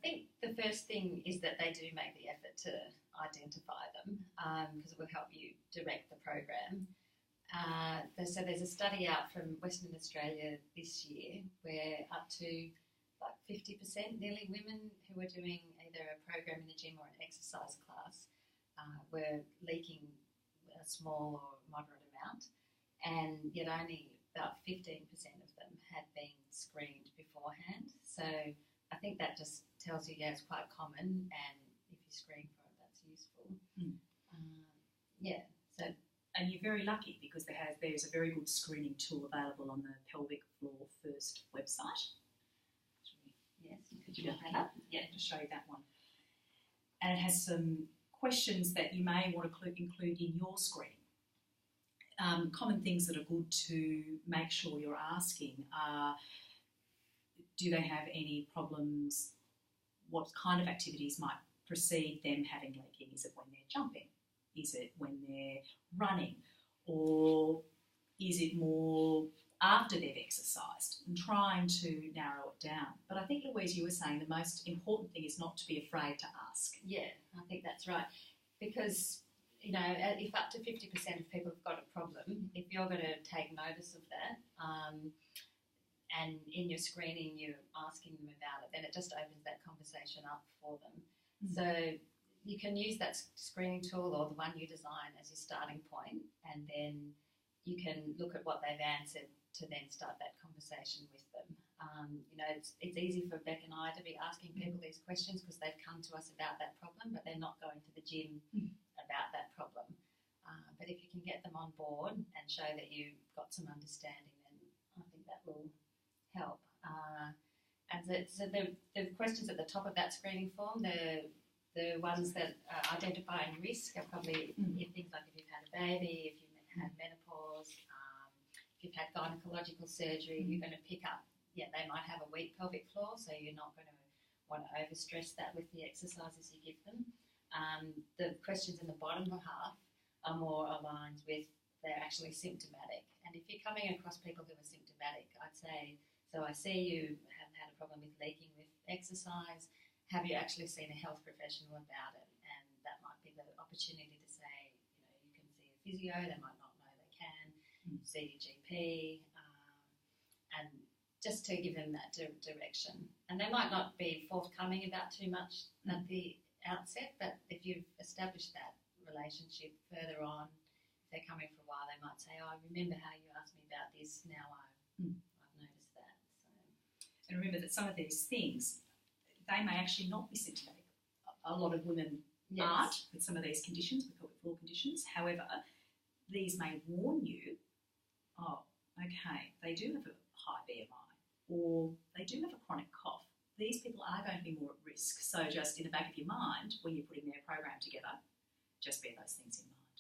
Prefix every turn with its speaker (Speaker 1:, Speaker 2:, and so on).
Speaker 1: think the first thing is that they do make the effort to identify them because it will help you direct the program. So there's a study out from Western Australia this year where up to like 50% nearly women who were doing either a program in the gym or an exercise class were leaking a small or moderate amount, and yet only about 15% of them had been screened beforehand. So I think that just tells you, it's quite common, and if you screen for it, that's useful. So.
Speaker 2: And you're very lucky because there's a very good screening tool available on the Pelvic Floor First website.
Speaker 1: Yes, could you look that up?
Speaker 2: Yeah, to show you that one. And it has some questions that you may want to include in your screening. Common things that are good to make sure you're asking are, do they have any problems? What kind of activities might precede them having leaking? Is it when they're jumping? Is it when they're running? Or is it more after they've exercised? And trying to narrow it down. But I think, Louise, you were saying the most important thing is not to be afraid to ask.
Speaker 1: Yeah, I think that's right. Because, if up to 50% of people have got a problem, if you're going to take notice of that and in your screening you're asking them about it, then it just opens that conversation up for them. So you can use that screening tool or the one you design as your starting point, and then you can look at what they've answered to then start that conversation with them. It's easy for Beck and I to be asking people these questions because they've come to us about that problem, but they're not going to the gym about that problem. But if you can get them on board and show that you've got some understanding, then I think that will help. So the questions at the top of that screening form, the ones that are identifying risk are probably things like if you've had a baby, if you've had menopause, if you've had gynecological surgery, you're going to pick up, they might have a weak pelvic floor, so you're not going to want to overstress that with the exercises you give them. The questions in the bottom half are more aligned with they're actually symptomatic. And if you're coming across people who are symptomatic, I'd say, so I see you have had a problem with leaking with exercise. Have you actually seen a health professional about it? And that might be the opportunity to say, you can see a physio, they might not know they can, see your GP, and just to give them that direction. And they might not be forthcoming about too much at the outset, but if you've established that relationship further on, if they're coming for a while, they might say, I remember how you asked me about this, now I've noticed that.
Speaker 2: And remember that some of these things, they may actually not be symptomatic. A lot of women aren't with some of these conditions, with pelvic floor conditions. However, these may warn you, they do have a high BMI, or they do have a chronic cough. These people are going to be more at risk. So just in the back of your mind, when you're putting their program together, just bear those things in mind.